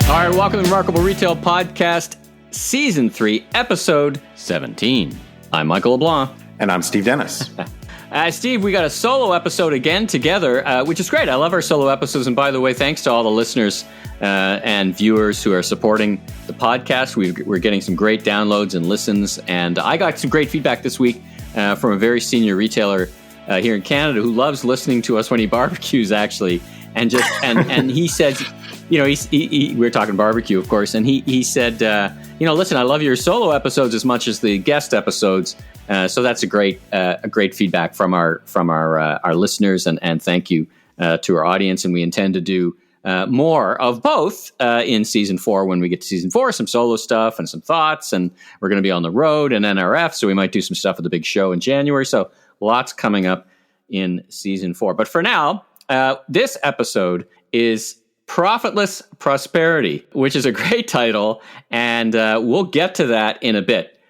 All right, welcome to the Remarkable Retail Podcast, Season 3, Episode 17. I'm Michael LeBlanc. And I'm Steve Dennis. Steve, we got a solo episode again together, which is great. I love our solo episodes. And by the way, thanks to all the listeners and viewers who are supporting the podcast. We're getting some great downloads and listens. And I got some great feedback this week from a very senior retailer here in Canada who loves listening to us when he barbecues, actually. And he said, you know, we're talking barbecue, of course, and he said, listen, I love your solo episodes as much as the guest episodes. So that's a great feedback from our listeners, and thank you to our audience. And we intend to do more of both in season 4 when we get to season 4, some solo stuff and some thoughts, and we're going to be on the road and NRF, so we might do some stuff at the big show in January. So lots coming up in season 4. But for now, this episode is Profitless Prosperity, which is a great title, and we'll get to that in a bit.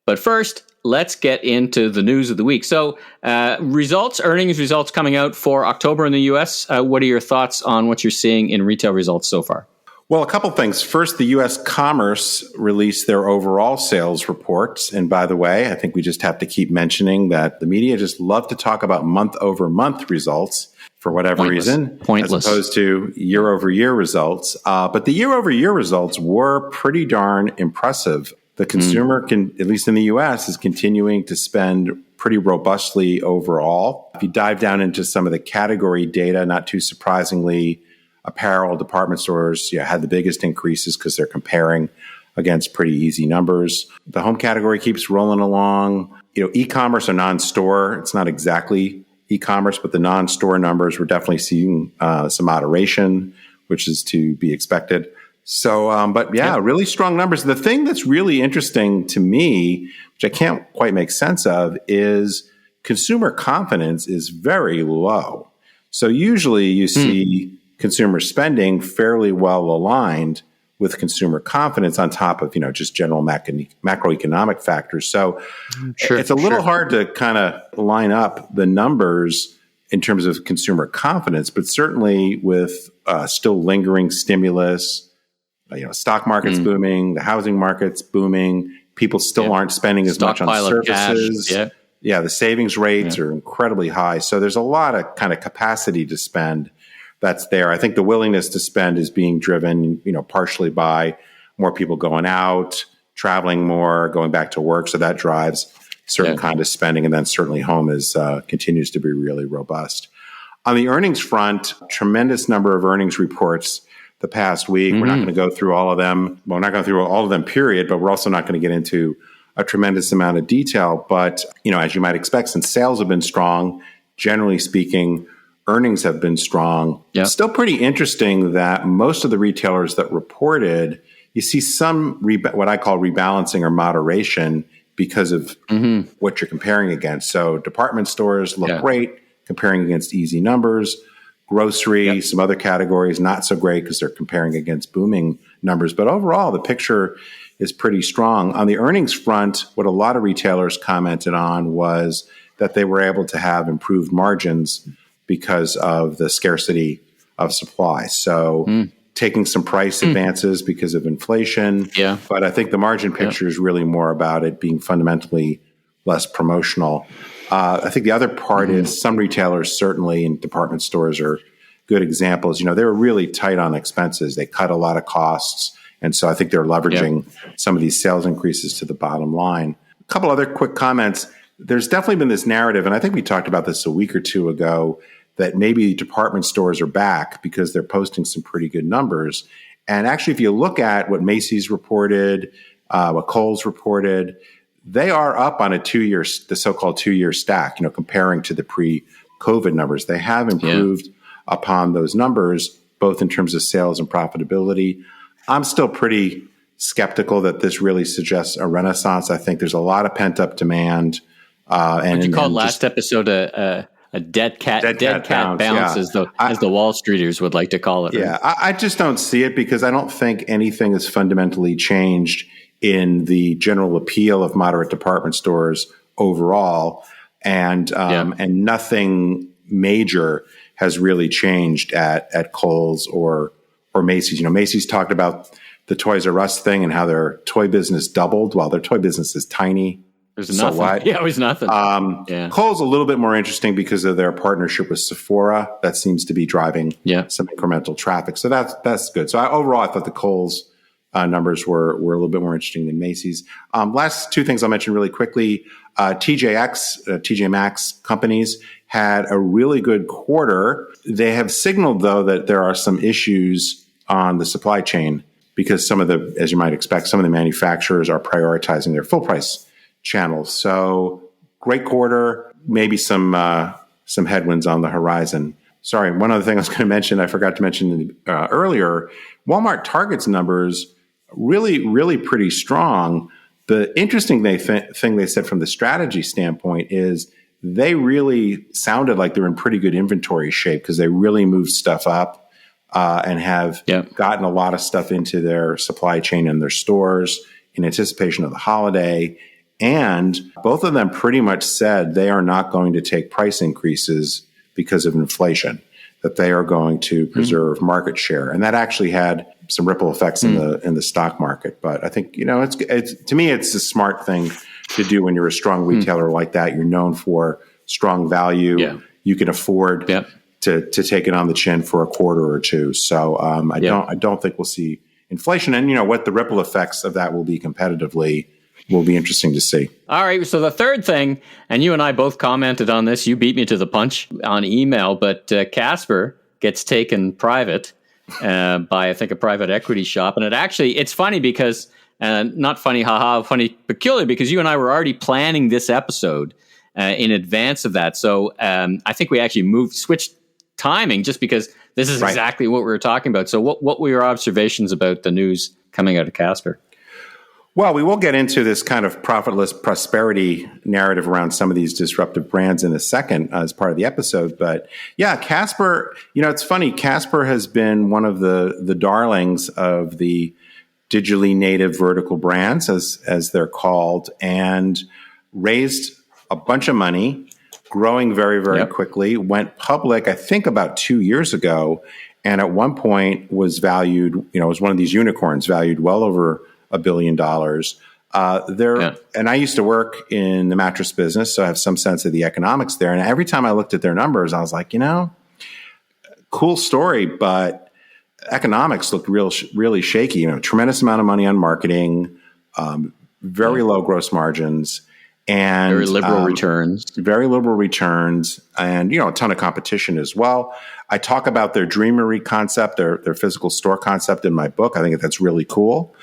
But first, let's get into the news of the week. So earnings results coming out for October in the U.S. What are your thoughts on what you're seeing in retail results so far? Well, a couple things. First, the U.S. Commerce released their overall sales reports. And by the way, I think we just have to keep mentioning that the media just love to talk about month-over-month results for whatever reason, as opposed to year-over-year results. But the year-over-year results were pretty darn impressive. The consumer at least in the U.S., is continuing to spend pretty robustly overall. If you dive down into some of the category data, not too surprisingly, apparel, department stores had the biggest increases because they're comparing against pretty easy numbers. The home category keeps rolling along. E-commerce or non-store, it's not exactly e-commerce, but the non-store numbers, we're definitely seeing some moderation, which is to be expected. So, really strong numbers. The thing that's really interesting to me, which I can't quite make sense of, is consumer confidence is very low. So usually you see consumer spending fairly well aligned with consumer confidence on top of, just general macroeconomic factors. So it's a little hard to kind of line up the numbers in terms of consumer confidence, but certainly with still lingering stimulus, stock market's booming, the housing market's booming, people still aren't spending as much on services. The savings rates are incredibly high. So there's a lot of kind of capacity to spend that's there. I think the willingness to spend is being driven, partially by more people going out, traveling more, going back to work. So that drives certain kind of spending. And then certainly home continues to be really robust. On the earnings front, tremendous number of earnings reports the past week. We're not going to go through all of them. Well, we're not going through all of them, period, but we're also not going to get into a tremendous amount of detail. But, as you might expect, since sales have been strong, generally speaking, earnings have been strong. Yep. Still pretty interesting that most of the retailers that reported, you see some what I call rebalancing or moderation because of what you're comparing against. So department stores look great, comparing against easy numbers. Grocery, some other categories, not so great because they're comparing against booming numbers. But overall, the picture is pretty strong. On the earnings front, what a lot of retailers commented on was that they were able to have improved margins because of the scarcity of supply. So taking some price advances because of inflation. Yeah. But I think the margin picture is really more about it being fundamentally less promotional. I think the other part is some retailers, certainly in department stores, are good examples. They were really tight on expenses. They cut a lot of costs. And so I think they're leveraging some of these sales increases to the bottom line. A couple other quick comments. There's definitely been this narrative, and I think we talked about this a week or two ago, that maybe department stores are back because they're posting some pretty good numbers. And actually, if you look at what Macy's reported, what Kohl's reported, they are up on the so-called 2-year stack, comparing to the pre-COVID numbers. They have improved upon those numbers, both in terms of sales and profitability. I'm still pretty skeptical that this really suggests a renaissance. I think there's a lot of pent-up demand. And you called last episode a dead cat bounce, as the Wall Streeters would like to call it. Yeah, right? I just don't see it because I don't think anything has fundamentally changed in the general appeal of moderate department stores overall, and nothing major has really changed at Kohl's or or Macy's. Macy's talked about the Toys R Us thing and how their toy business doubled. Well, their toy business is tiny. There's nothing. What? Yeah, it was nothing. Kohl's a little bit more interesting because of their partnership with Sephora. That seems to be driving some incremental traffic. So that's good. So overall, I thought the Kohl's numbers were a little bit more interesting than Macy's. Last two things I'll mention really quickly. TJ Maxx companies had a really good quarter. They have signaled, though, that there are some issues on the supply chain because as you might expect, some of the manufacturers are prioritizing their full price channels. So great quarter, maybe some headwinds on the horizon. Sorry, one other thing I was going to mention, I forgot to mention earlier, Walmart Target's numbers really, really pretty strong. The interesting thing they said from the strategy standpoint is they really sounded like they're in pretty good inventory shape because they really moved stuff up and have gotten a lot of stuff into their supply chain and their stores in anticipation of the holiday. And both of them pretty much said they are not going to take price increases because of inflation, that they are going to preserve market share. And that actually had some ripple effects in the stock market. But I think, it's to me, it's a smart thing to do when you're a strong retailer like that. You're known for strong value. Yeah. You can afford to take it on the chin for a quarter or two. So I don't think we'll see inflation. And what the ripple effects of that will be competitively will be interesting to see. All right. So the third thing, and you and I both commented on this, you beat me to the punch on email, but Casper gets taken private by, I think, a private equity shop. And it's funny because, not funny, haha, funny, peculiar, because you and I were already planning this episode in advance of that. So I think we actually switched timing just because this is exactly what we were talking about. So what were your observations about the news coming out of Casper? Well, we will get into this kind of profitless prosperity narrative around some of these disruptive brands in a second as part of the episode. But yeah, Casper, it's funny. Casper has been one of the darlings of the digitally native vertical brands, as they're called, and raised a bunch of money, growing very, very quickly, went public, I think, about 2 years ago. And at one point was valued, was one of these unicorns, valued well over $1 billion. And I used to work in the mattress business, so I have some sense of the economics there. And every time I looked at their numbers, I was like, cool story, but economics looked really shaky. Tremendous amount of money on marketing, very low gross margins, and very liberal returns. Very liberal returns, and a ton of competition as well. I talk about their Dreamery concept, their physical store concept in my book. I think that's really cool.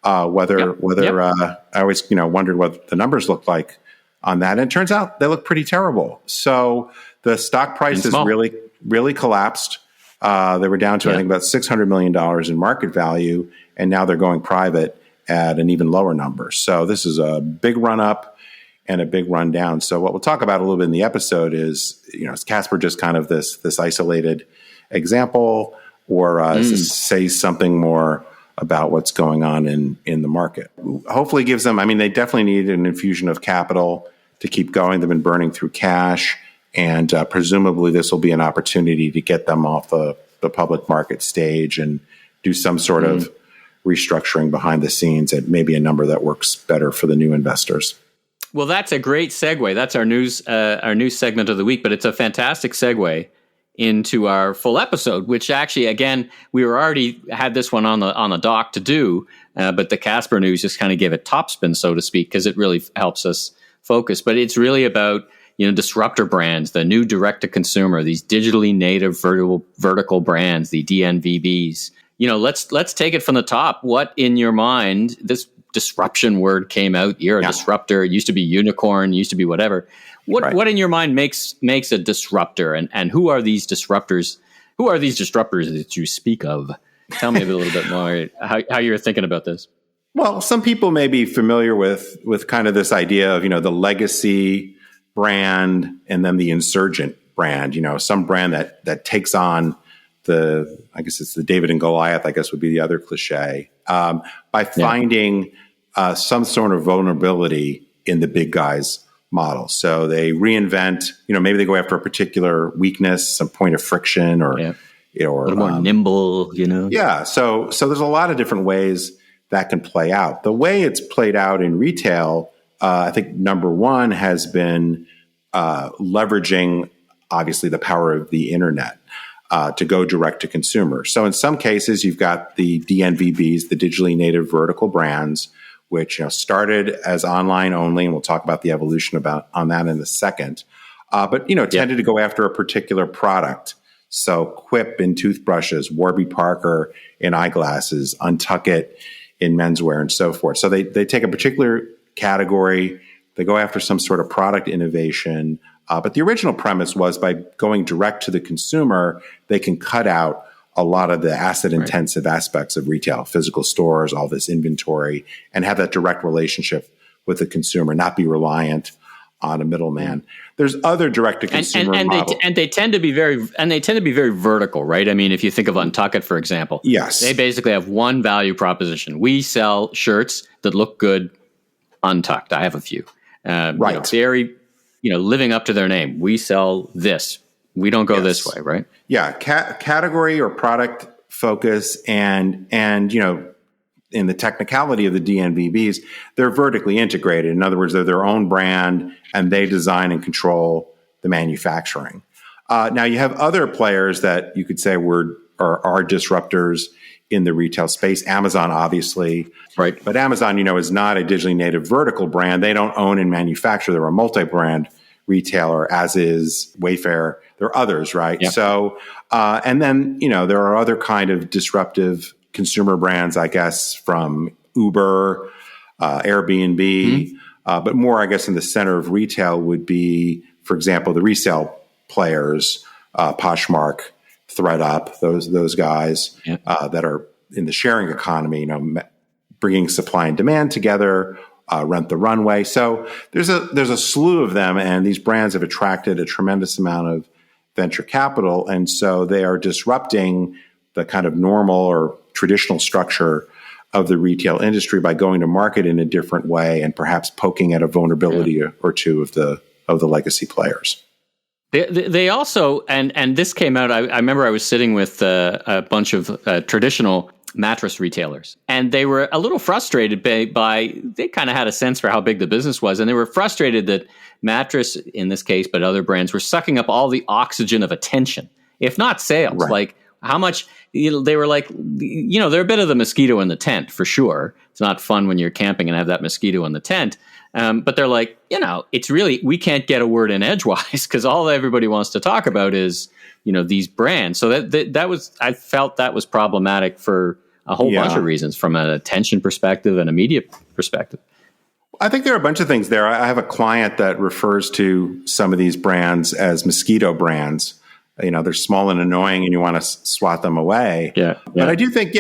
I always wondered what the numbers looked like on that, and it turns out they look pretty terrible. So the stock price has really, really collapsed. They were down to I think about $600 million in market value, and now they're going private at an even lower number. So this is a big run up and a big run down. So what we'll talk about a little bit in the episode is, is Casper just kind of this isolated example, or does this say something more about what's going on in the market? Hopefully gives them, they definitely need an infusion of capital to keep going. They've been burning through cash, and presumably this will be an opportunity to get them off the public market stage and do some sort of restructuring behind the scenes at maybe a number that works better for the new investors. Well, that's a great segue. That's our news segment of the week, but it's a fantastic segue into our full episode, which actually, again, we were already had this one on the dock to do, but the Casper news just kind of gave it topspin, so to speak, because it really helps us focus. But it's really about disruptor brands, the new direct to consumer, these digitally native vertical brands, the DNVBs. Let's take it from the top. What in your mind? This disruption word came out. You're a disruptor. It used to be unicorn. Used to be whatever. What in your mind makes a disruptor, and who are these disruptors? Who are these disruptors that you speak of? Tell me a little bit more how you're thinking about this. Well, some people may be familiar with kind of this idea of the legacy brand and then the insurgent brand. Some brand that takes on I guess it's the David and Goliath, I guess would be the other cliche, by finding some sort of vulnerability in the big guys model. So they reinvent, maybe they go after a particular weakness, some point of friction, or, or a little more nimble, Yeah. So there's a lot of different ways that can play out. The way it's played out in retail, I think number one has been leveraging, obviously, the power of the internet to go direct to consumer. So in some cases, you've got the DNVBs, the digitally native vertical brands, which started as online only, and we'll talk about the evolution on that in a second. But tended to go after a particular product. So Quip in toothbrushes, Warby Parker in eyeglasses, Untuckit in menswear, and so forth. So they take a particular category, they go after some sort of product innovation. But the original premise was by going direct to the consumer, they can cut out a lot of the asset-intensive aspects of retail, physical stores, all this inventory, and have that direct relationship with the consumer, not be reliant on a middleman. There's other direct-to-consumer models. And they tend to be very vertical, right? I mean, if you think of Untuckit, for example, yes, they basically have one value proposition. We sell shirts that look good untucked. I have a few. Right. Very, living up to their name. We sell this. We don't go this way, right? Yeah, category or product focus, and in the technicality of the DNVBs, they're vertically integrated. In other words, they're their own brand, and they design and control the manufacturing. Now, you have other players that you could say are disruptors in the retail space. Amazon, obviously. Right. But Amazon, is not a digitally native vertical brand. They don't own and manufacture. They're a multi-brand retailer, as is Wayfair. There are others, right? Yep. So, and then, there are other kind of disruptive consumer brands, I guess, from Uber, Airbnb, but more, I guess, in the center of retail would be, for example, the resale players, Poshmark, ThredUp, those guys that are in the sharing economy, bringing supply and demand together, Rent-the-Runway. So there's a slew of them, and these brands have attracted a tremendous amount of venture capital, and so they are disrupting the kind of normal or traditional structure of the retail industry by going to market in a different way and perhaps poking at a vulnerability or two of the legacy players. They also, and this came out, I remember I was sitting with a bunch of traditional mattress retailers, and they were a little frustrated by they kind of had a sense for how big the business was, and they were frustrated that mattress, in this case, but other brands, were sucking up all the oxygen of attention, if not sales. Right. Like how much, they were like, they're a bit of the mosquito in the tent, for sure. It's not fun when you're camping and have that mosquito in the tent. But they're like, it's really, we can't get a word in edgewise because all everybody wants to talk about is, these brands. So that was, I felt that was problematic for a whole bunch of reasons, from an attention perspective and a media perspective. I think there are a bunch of things there. I have a client that refers to some of these brands as mosquito brands. They're small and annoying and you want to swat them away. Yeah. But I do think,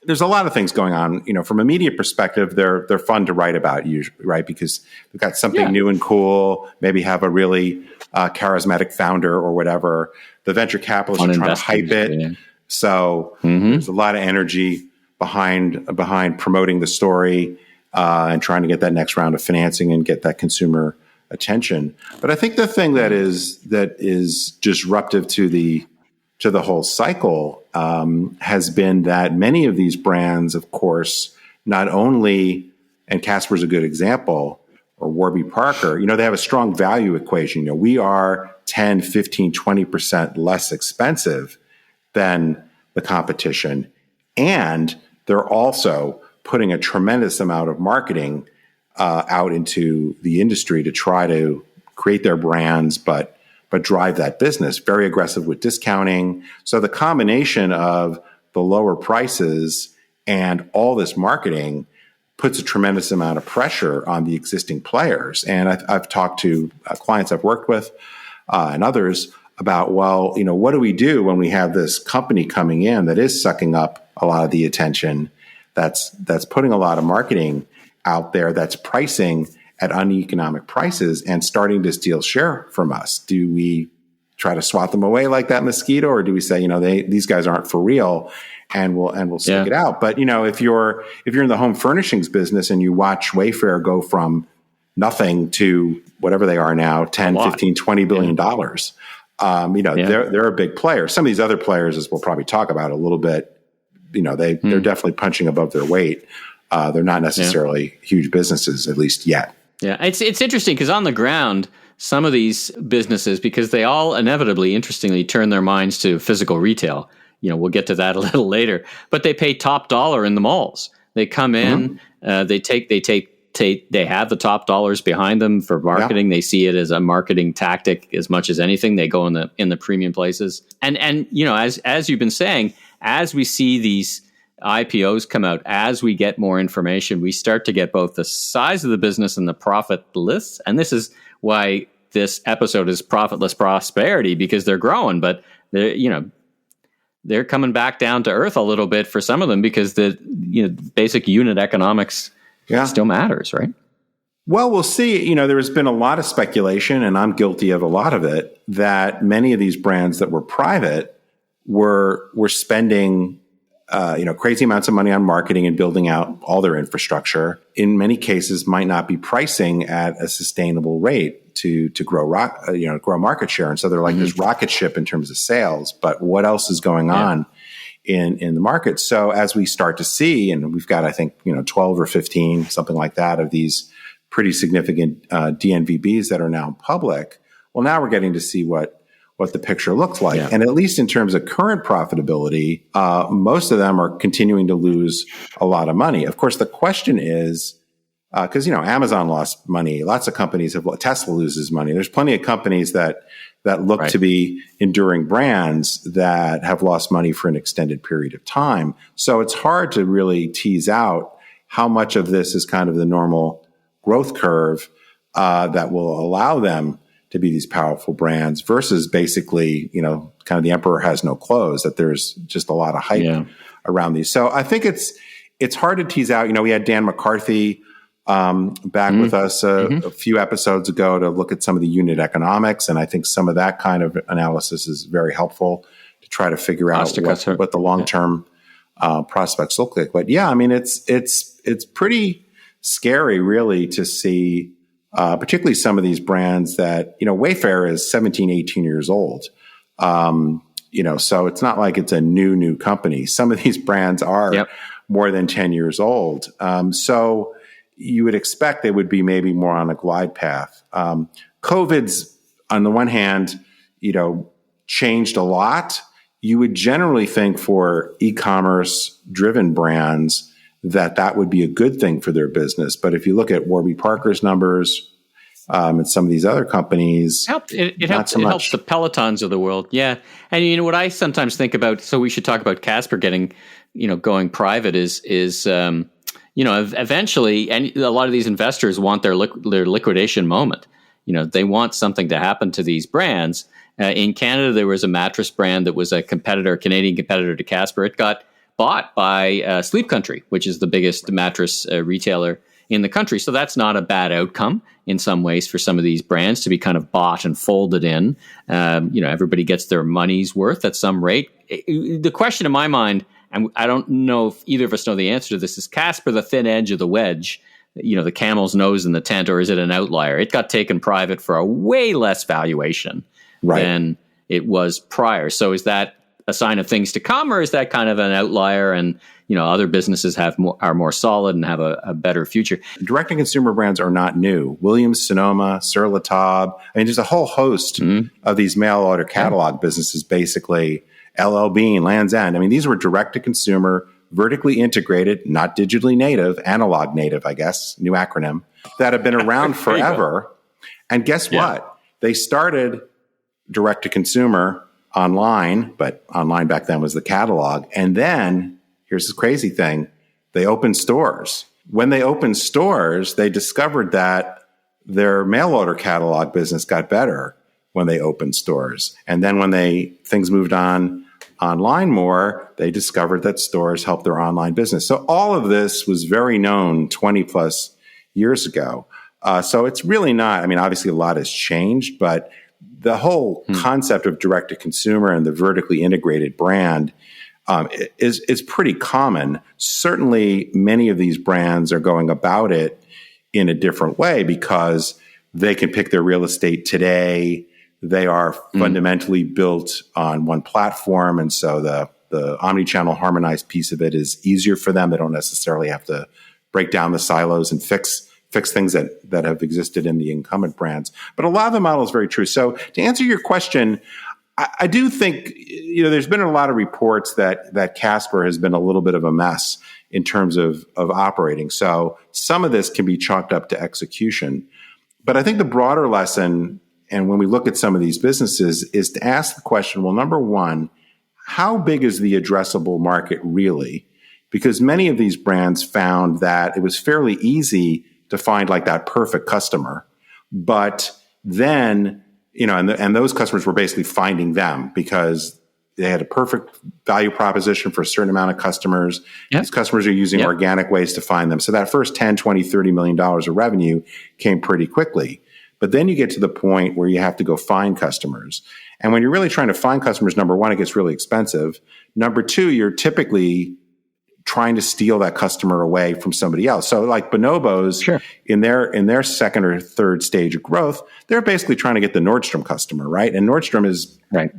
there's a lot of things going on. From a media perspective, they're fun to write about, usually, right? Because we've got something new and cool, maybe have a really charismatic founder or whatever. The venture capitalists are trying to hype it. Yeah. So there's a lot of energy behind promoting the story and trying to get that next round of financing and get that consumer attention. But I think the thing that is disruptive to the whole cycle has been that many of these brands, of course, not only, and Casper's a good example, or Warby Parker, they have a strong value equation. We are 10, 15, 20% less expensive than the competition. And they're also putting a tremendous amount of marketing out into the industry to try to create their brands, but drive that business, very aggressive with discounting. So the combination of the lower prices and all this marketing puts a tremendous amount of pressure on the existing players. And I've talked to clients I've worked with and others about, what do we do when we have this company coming in that is sucking up a lot of the attention, that's putting a lot of marketing out there, that's pricing at uneconomic prices and starting to steal share from us? Do we try to swat them away like that mosquito, or do we say, these guys aren't for real, and we'll stick it out? But if you're in the home furnishings business and you watch Wayfair go from nothing to whatever they are now, 10, 15, $20 billion, They're a big player. Some of these other players, as we'll probably talk about a little bit, they're definitely punching above their weight. They're not necessarily huge businesses, at least yet. Yeah, it's interesting because on the ground, some of these businesses, because they all inevitably, interestingly, turn their minds to physical retail. We'll get to that a little later, but they pay top dollar in the malls. They come in, they have the top dollars behind them for marketing. Yeah. They see it as a marketing tactic as much as anything. They go in the premium places. And as you've been saying, as we see these IPOs come out, as we get more information, we start to get both the size of the business and the profitless. And this is why this episode is Profitless Prosperity, because they're growing, but they're coming back down to earth a little bit for some of them, because the basic unit economics still matters, right? Well, we'll see. There has been a lot of speculation, and I'm guilty of a lot of it, that many of these brands that were private were spending crazy amounts of money on marketing and building out all their infrastructure. In many cases, might not be pricing at a sustainable rate to grow market share. And so they're like this rocket ship in terms of sales. But what else is going on in the market? So as we start to see, and we've got, I think, 12 or 15, something like that, of these pretty significant DNVBs that are now public. Well, now we're getting to see what the picture looks like. Yeah. And at least in terms of current profitability, most of them are continuing to lose a lot of money. Of course, the question is, because, Amazon lost money. Lots of companies Tesla loses money. There's plenty of companies that look to be enduring brands that have lost money for an extended period of time. So it's hard to really tease out how much of this is kind of the normal growth curve that will allow them to be these powerful brands versus basically, kind of the emperor has no clothes, that there's just a lot of hype around these. So I think it's hard to tease out. We had Dan McCarthy back with us a few episodes ago to look at some of the unit economics. And I think some of that kind of analysis is very helpful to try to figure out what the long-term prospects look like. But it's pretty scary really to see, particularly some of these brands that, Wayfair is 17, 18 years old. So it's not like it's a new company. Some of these brands are more than 10 years old. So you would expect they would be maybe more on a glide path. COVID's, on the one hand, changed a lot. You would generally think for e-commerce driven brands that would be a good thing for their business. But if you look at Warby Parker's numbers and some of these other companies, it helps the Pelotons of the world. Yeah. And what I sometimes think about, so we should talk about Casper getting, going private is eventually, and a lot of these investors want their liquidation moment. They want something to happen to these brands. In Canada, there was a mattress brand that was a Canadian competitor to Casper. It got bought by Sleep Country, which is the biggest mattress retailer in the country. So that's not a bad outcome in some ways for some of these brands to be kind of bought and folded in. Everybody gets their money's worth at some rate. The question in my mind, and I don't know if either of us know the answer to this, is Casper the thin edge of the wedge, the camel's nose in the tent, or is it an outlier? It got taken private for a way less valuation than it was prior. So is that a sign of things to come, or is that kind of an outlier and other businesses are more solid and have a better future? Direct-to-consumer brands are not new. Williams Sonoma, Sur La Table. There's a whole host of these mail order catalog businesses, basically LL Bean, Land's End. These were direct-to-consumer, vertically integrated, not digitally native, analog native, I guess, new acronym, that have been around forever. And guess what? They started direct-to-consumer online, but online back then was the catalog. And then, here's the crazy thing, they opened stores. When they opened stores, they discovered that their mail order catalog business got better when they opened stores. And then when things moved on online more, they discovered that stores helped their online business. So all of this was very known 20 plus years ago. So it's really not, obviously a lot has changed, but the whole concept of direct-to-consumer and the vertically integrated brand is pretty common. Certainly, many of these brands are going about it in a different way because they can pick their real estate today. They are fundamentally built on one platform. And so the omnichannel harmonized piece of it is easier for them. They don't necessarily have to break down the silos and fix things that have existed in the incumbent brands. But a lot of the model is very true. So to answer your question, I do think, there's been a lot of reports that Casper has been a little bit of a mess in terms of operating. So some of this can be chalked up to execution. But I think the broader lesson, and when we look at some of these businesses, is to ask the question, well, number one, how big is the addressable market really? Because many of these brands found that it was fairly easy to find like that perfect customer. But then, and those customers were basically finding them because they had a perfect value proposition for a certain amount of customers. Yep. These customers are using organic ways to find them. So that first 10, 20, $30 million of revenue came pretty quickly. But then you get to the point where you have to go find customers. And when you're really trying to find customers, number one, it gets really expensive. Number two, you're typically trying to steal that customer away from somebody else. So like Bonobos, sure, in their second or third stage of growth, they're basically trying to get the Nordstrom customer, right? And Nordstrom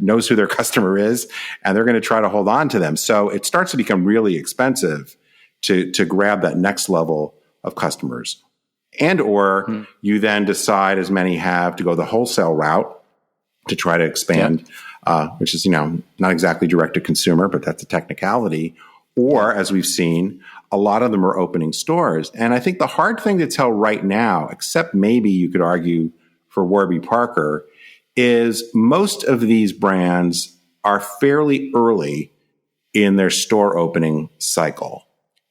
knows who their customer is, and they're going to try to hold on to them. So it starts to become really expensive to grab that next level of customers. And or you then decide, as many have, to go the wholesale route to try to expand, which is, not exactly direct to consumer, but that's a technicality. Or, as we've seen, a lot of them are opening stores. And I think the hard thing to tell right now, except maybe you could argue for Warby Parker, is most of these brands are fairly early in their store opening cycle.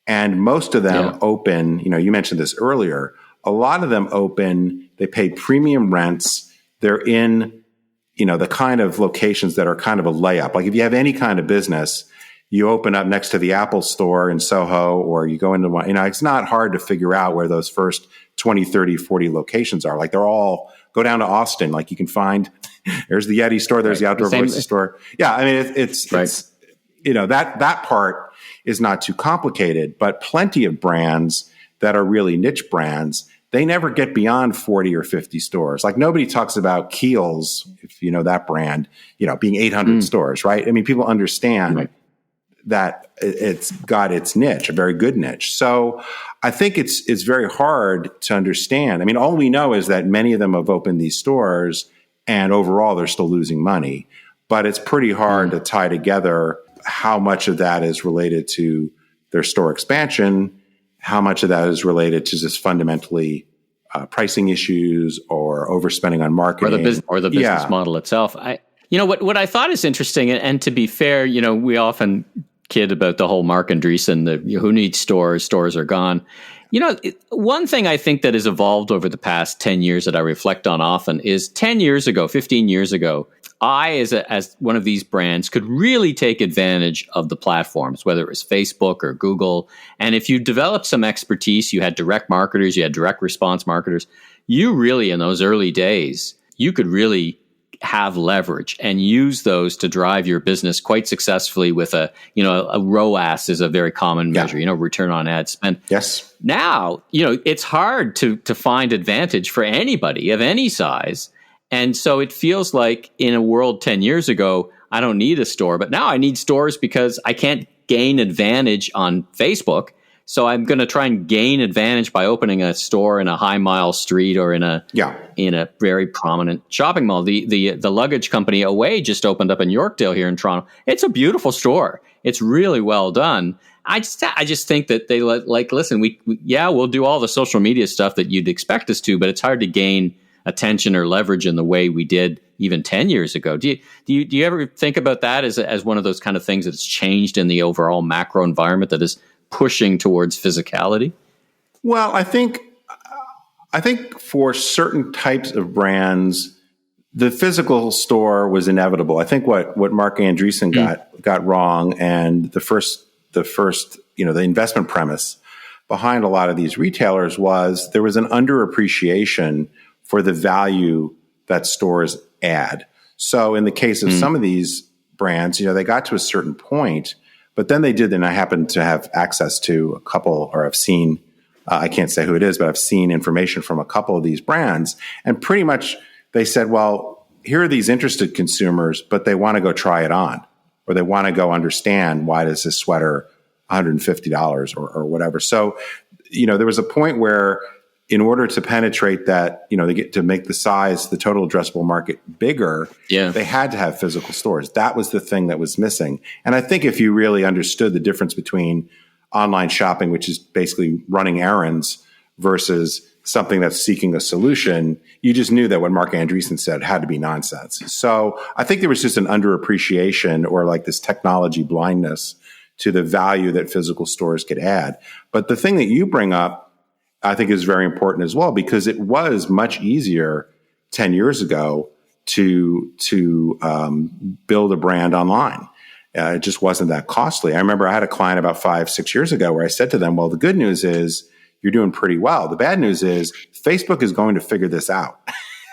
And most of them open, you mentioned this earlier, a lot of them open, they pay premium rents. They're in, the kind of locations that are kind of a layup. Like if you have any kind of business, you open up next to the Apple store in Soho, or you go into one, it's not hard to figure out where those first 20, 30, 40 locations are. Like they're all, go down to Austin, like you can find, there's the Yeti store, there's the Outdoor Voices store. Yeah. I mean, it's that part is not too complicated, but plenty of brands that are really niche brands, they never get beyond 40 or 50 stores. Like nobody talks about Kiehl's, if you know that brand, being 800 stores, right? I mean, people understand that it's got its niche, a very good niche. So I think it's very hard to understand. I mean, all we know is that many of them have opened these stores and overall they're still losing money, but it's pretty hard to tie together how much of that is related to their store expansion, how much of that is related to just fundamentally pricing issues or overspending on marketing. Or the business model itself. What I thought is interesting, and to be fair, we often kid about the whole Mark Andreessen, who needs stores, stores are gone. One thing I think that has evolved over the past 10 years that I reflect on often is 10 years ago, 15 years ago, I, as one of these brands, could really take advantage of the platforms, whether it was Facebook or Google. And if you developed some expertise, you had direct marketers, you had direct response marketers, you really, in those early days, you could really have leverage and use those to drive your business quite successfully with a ROAS is a very common measure, return on ad spend. Yes. Now, it's hard to find advantage for anybody of any size. And so it feels like in a world 10 years ago, I don't need a store, but now I need stores because I can't gain advantage on Facebook. So I'm going to try and gain advantage by opening a store in a high mile street or in a very prominent shopping mall. The luggage company Away just opened up in Yorkdale here in Toronto. It's a beautiful store. It's really well done. I just think that they listen. We'll do all the social media stuff that you'd expect us to, but it's hard to gain attention or leverage in the way we did even 10 years ago. Do you ever think about that as one of those kind of things that's changed in the overall macro environment that is pushing towards physicality? Well, I think for certain types of brands, the physical store was inevitable. I think what Mark Andreessen got wrong, and the first the investment premise behind a lot of these retailers was there was an underappreciation for the value that stores add. So in the case of some of these brands, they got to a certain point, but then they did, and I happen to have access to a couple, or I've seen, I can't say who it is, but I've seen information from a couple of these brands, and pretty much they said, well, here are these interested consumers, but they want to go try it on, or they want to go understand why does this sweater $150 or whatever. So, there was a point where in order to penetrate that, they get to make the total addressable market bigger, they had to have physical stores. That was the thing that was missing. And I think if you really understood the difference between online shopping, which is basically running errands, versus something that's seeking a solution, you just knew that what Mark Andreessen said had to be nonsense. So I think there was just an underappreciation or like this technology blindness to the value that physical stores could add. But the thing that you bring up, I think is very important as well, because it was much easier 10 years ago to build a brand online. It just wasn't that costly. I remember I had a client about 5-6 years ago where I said to them, well, the good news is you're doing pretty well. The bad news is Facebook is going to figure this out.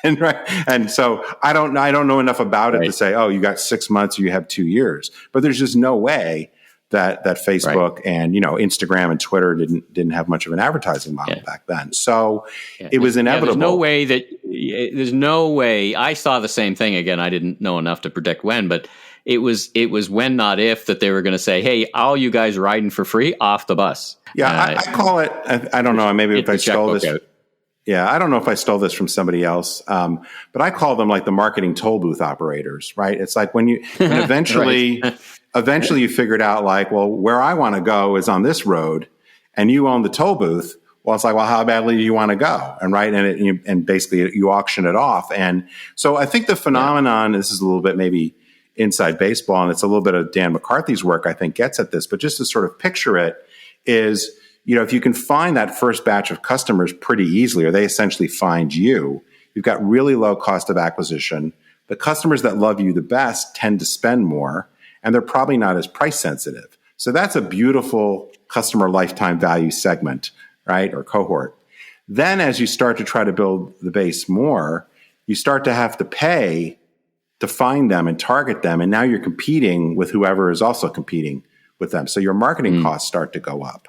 And so I don't know enough about it to say, oh, you got 6 months or you have 2 years. But there's just no way that Facebook and Instagram and Twitter didn't have much of an advertising model back then. So it was inevitable. There's no way. I saw the same thing again. I didn't know enough to predict when, but it was when, not if, that they were going to say, hey, all you guys riding for free off the bus. Yeah, I call it, I don't know, maybe if I stole this. Out. Yeah, I don't know if I stole this from somebody else, but I call them like the marketing toll booth operators, right? It's like when eventually you figured out like, well, where I want to go is on this road and you own the toll booth. Well, it's like, well, how badly do you want to go? And right. And basically you auction it off. And so I think the phenomenon, this is a little bit maybe inside baseball, and it's a little bit of Dan McCarthy's work, I think, gets at this, but just to sort of picture it is, if you can find that first batch of customers pretty easily, or they essentially find you've got really low cost of acquisition. The customers that love you the best tend to spend more, and they're probably not as price sensitive. So that's a beautiful customer lifetime value segment, right? Or cohort. Then as you start to try to build the base more, you start to have to pay to find them and target them. And now you're competing with whoever is also competing with them. So your marketing costs start to go up.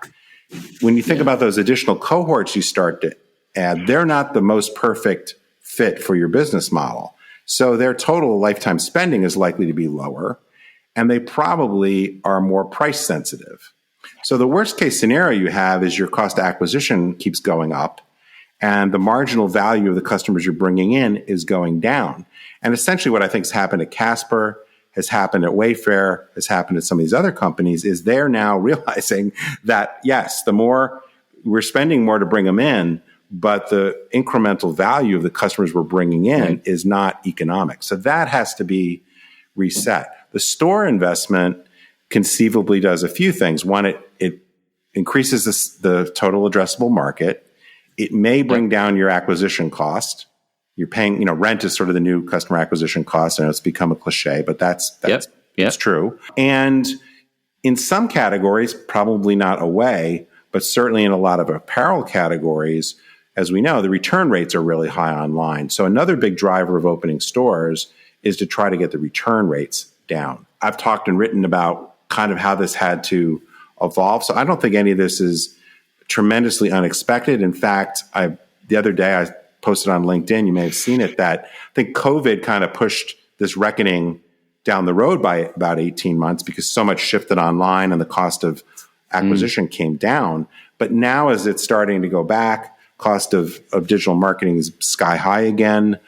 When you think about those additional cohorts you start to add, they're not the most perfect fit for your business model. So their total lifetime spending is likely to be lower, and they probably are more price sensitive. So the worst case scenario you have is your cost of acquisition keeps going up, and the marginal value of the customers you're bringing in is going down. And essentially what I think has happened at Casper, has happened at Wayfair, has happened at some of these other companies, is they're now realizing that, yes, the more we're spending more to bring them in, but the incremental value of the customers we're bringing in is not economic. So that has to be reset. The store investment conceivably does a few things. One, it increases the total addressable market. It may bring down your acquisition cost. You're paying, rent is sort of the new customer acquisition cost, and it's become a cliche, but that's true. And in some categories, probably not away, but certainly in a lot of apparel categories, as we know, the return rates are really high online. So another big driver of opening stores is to try to get the return rates down. I've talked and written about kind of how this had to evolve. So I don't think any of this is tremendously unexpected. In fact, the other day I posted on LinkedIn, you may have seen it, that I think COVID kind of pushed this reckoning down the road by about 18 months because so much shifted online and the cost of acquisition came down. But now as it's starting to go back, cost of digital marketing is sky high again.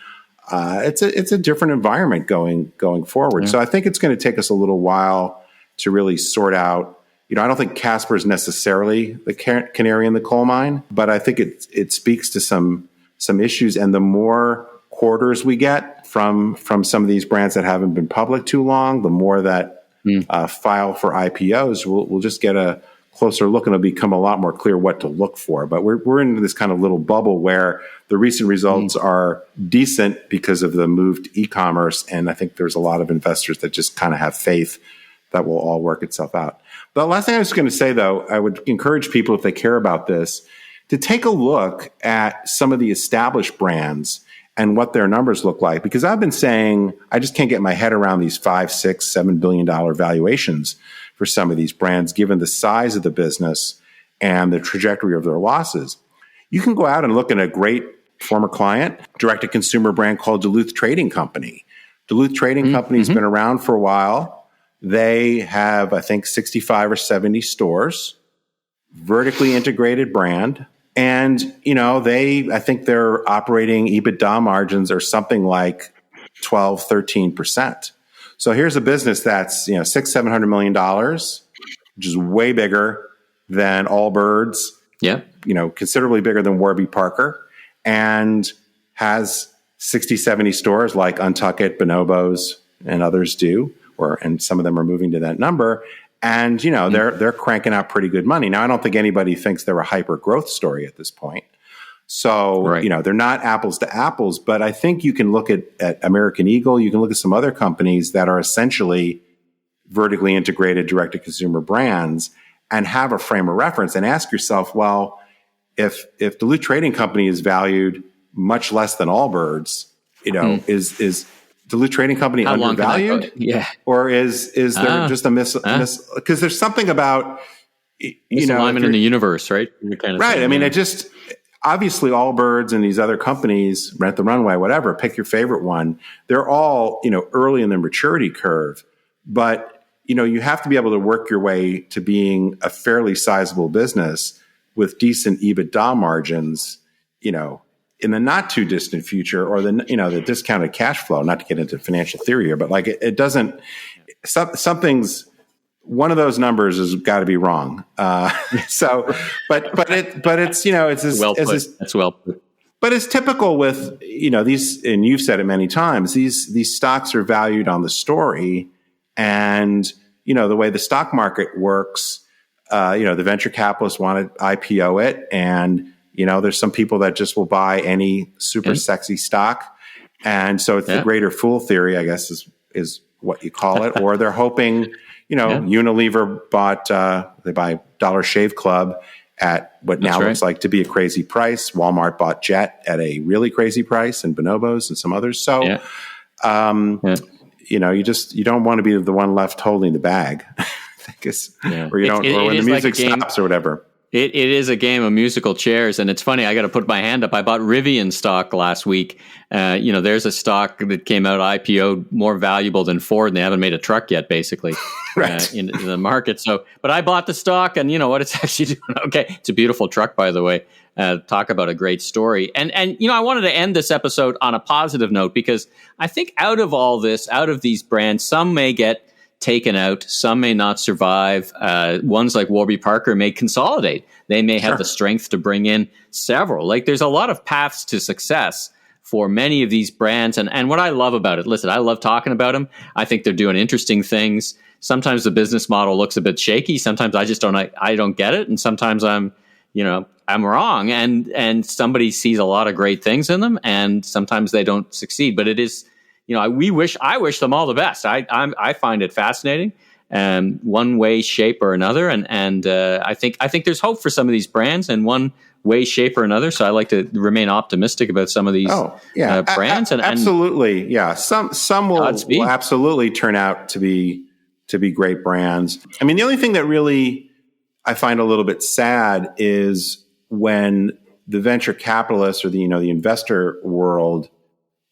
It's a different environment going forward. Yeah. So I think it's going to take us a little while to really sort out. I don't think Casper is necessarily the canary in the coal mine, but I think it speaks to some issues. And the more quarters we get from some of these brands that haven't been public too long, the more that file for IPOs, we'll just get a closer look, and it'll become a lot more clear what to look for. But we're in this kind of little bubble where the recent results are decent because of the move to e-commerce. And I think there's a lot of investors that just kind of have faith that will all work itself out. The last thing I was going to say, though, I would encourage people, if they care about this, to take a look at some of the established brands and what their numbers look like. Because I've been saying, I just can't get my head around these $5, $6, $7 billion valuations for some of these brands, given the size of the business and the trajectory of their losses. You can go out and look at a great former client, direct-to-consumer brand called Duluth Trading Company. Duluth Trading Company has been around for a while. They have, I think, 65 or 70 stores, vertically integrated brand. And, I think their operating EBITDA margins are something like 12, 13%. So here's a business that's, $600-700 million, which is way bigger than Allbirds. Yeah. Considerably bigger than Warby Parker, and has 60, 70 stores like Untuckit, Bonobos, and others do, and some of them are moving to that number. And, they're cranking out pretty good money. Now, I don't think anybody thinks they're a hyper growth story at this point. So, they're not apples to apples, but I think you can look at American Eagle. You can look at some other companies that are essentially vertically integrated direct-to-consumer brands and have a frame of reference and ask yourself, well, if Duluth Trading Company is valued much less than Allbirds, is Duluth Trading Company undervalued? Yeah. Or is there just a because there's something about, misalignment in the universe, right? Right. Saying, I mean, it just, obviously Allbirds and these other companies, Rent-the-Runway, whatever, pick your favorite one. They're all, early in their maturity curve, but you have to be able to work your way to being a fairly sizable business with decent EBITDA margins, in the not too distant future, or the discounted cash flow, not to get into financial theory here, but like it doesn't, something's, one of those numbers has got to be wrong. But it's, it's well put. That's well put. But it's typical with, these, and you've said it many times, these stocks are valued on the story, and, the way the stock market works, the venture capitalists want to IPO it, and, there's some people that just will buy any super sexy stock. And so it's the greater fool theory, I guess, is what you call it. Or they're hoping, Unilever they buy Dollar Shave Club at what now looks like to be a crazy price. Walmart bought Jet at a really crazy price, and Bonobos and some others. So, you don't want to be the one left holding the bag. I think or when the music stops or whatever. It is a game of musical chairs, and it's funny. I got to put my hand up. I bought Rivian stock last week. There's a stock that came out IPO more valuable than Ford, and they haven't made a truck yet, basically, right. in the market. So, but I bought the stock, and you know what? It's actually doing okay. It's a beautiful truck, by the way. Talk about a great story. And I wanted to end this episode on a positive note, because I think out of all this, out of these brands, some may get taken out, some may not survive. Ones like Warby Parker may consolidate. They may have the strength to bring in several. Like, there's a lot of paths to success for many of these brands. And what I love about it, listen, I love talking about them. I think they're doing interesting things. Sometimes the business model looks a bit shaky. Sometimes I just don't get it. And sometimes I'm wrong. And somebody sees a lot of great things in them, and sometimes they don't succeed. But it is, I wish them all the best. I find it fascinating, one way, shape, or another. And I think there's hope for some of these brands in one way, shape, or another. So I like to remain optimistic about some of these brands. Absolutely, yeah. Some will absolutely turn out to be great brands. I mean, the only thing that really I find a little bit sad is when the venture capitalists or the investor world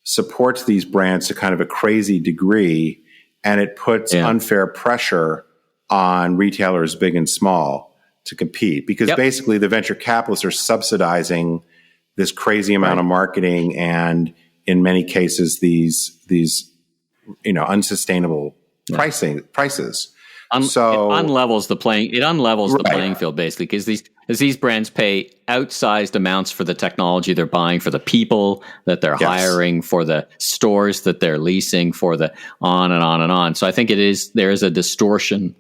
supports these brands to kind of a crazy degree, and it puts unfair pressure on retailers big and small to compete, because basically the venture capitalists are subsidizing this crazy amount of marketing, and in many cases these unsustainable prices. It unlevels the playing field, basically, because these brands pay outsized amounts for the technology they're buying, for the people that they're hiring, for the stores that they're leasing, for the on and on and on. So I think there is a distortion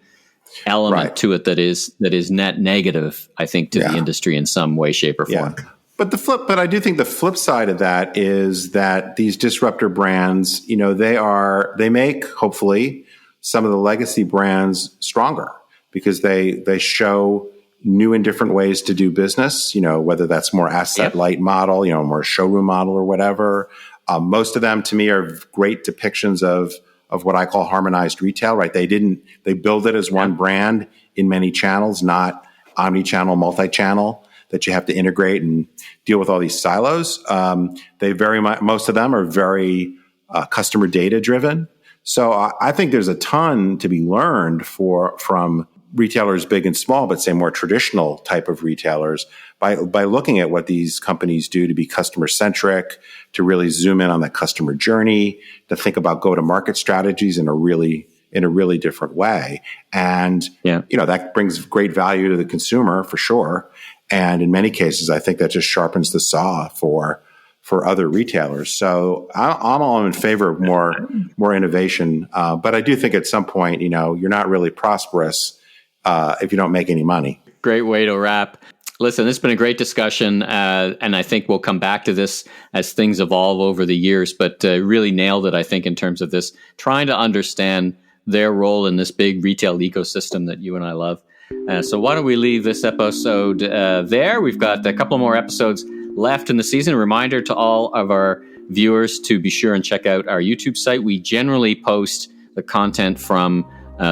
element to it that is net negative, I think, to the industry in some way, shape, or form. But I do think the flip side of that is that these disruptor brands, they make, hopefully, some of the legacy brands stronger, because they show new and different ways to do business, whether that's more asset light model, more showroom model or whatever. Most of them to me are great depictions of what I call harmonized retail, right? They build it as one brand in many channels, not omni-channel, multi-channel that you have to integrate and deal with all these silos. Most of them are very customer data driven. So I think there's a ton to be learned from retailers big and small, but say more traditional type of retailers by looking at what these companies do to be customer centric, to really zoom in on that customer journey, to think about go-to-market strategies in a really different way. And, that brings great value to the consumer for sure. And in many cases, I think that just sharpens the saw for other retailers. So I'm all in favor of more innovation. But I do think at some point, you're not really prosperous if you don't make any money. Great way to wrap. Listen, this has been a great discussion, and I think we'll come back to this as things evolve over the years, but really nailed it, I think, in terms of this, trying to understand their role in this big retail ecosystem that you and I love. So why don't we leave this episode there? We've got a couple more episodes left in the season. A reminder to all of our viewers to be sure and check out our YouTube site. We generally post the content from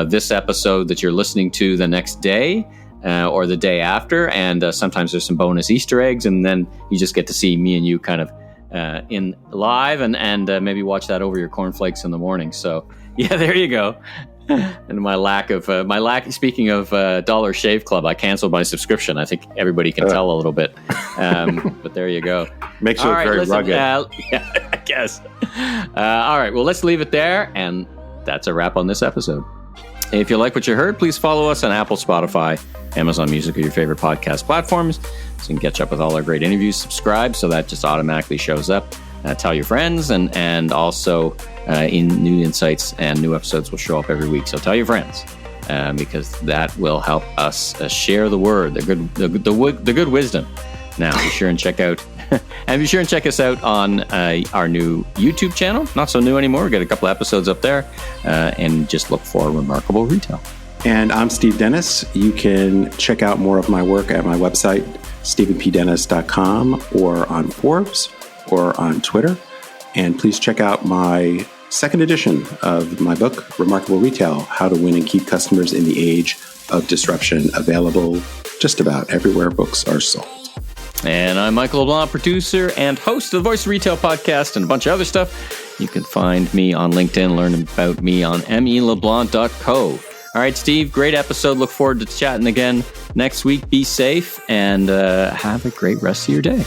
this episode that you're listening to the next day or the day after, and sometimes there's some bonus Easter eggs, and then you just get to see me and you kind of in live and maybe watch that over your cornflakes in the morning. So yeah, there you go. And speaking of Dollar Shave Club, I canceled my subscription. I think everybody can tell a little bit. But there you go. Makes you look very rugged. Yeah, I guess. All right, well, let's leave it there. And that's a wrap on this episode. If you like what you heard, please follow us on Apple, Spotify, Amazon Music, or your favorite podcast platforms, so you can catch up with all our great interviews. Subscribe so that just automatically shows up. Tell your friends, and also in new insights and new episodes will show up every week. So tell your friends, because that will help us share the word, the good wisdom. Now be sure and check out, and be sure and check us out on our new YouTube channel. Not so new anymore. We got a couple of episodes up there, and just look for Remarkable Retail. And I'm Steve Dennis. You can check out more of my work at my website, stephenpdennis.com, or on Forbes, or on Twitter. And please check out my second edition of my book, Remarkable Retail, How to Win and Keep Customers in the Age of Disruption, available just about everywhere books are sold. And I'm Michael LeBlanc, producer and host of the Voice of Retail podcast and a bunch of other stuff. You can find me on LinkedIn, learn about me on meleblanc.co. All right, Steve, great episode. Look forward to chatting again next week. Be safe and have a great rest of your day.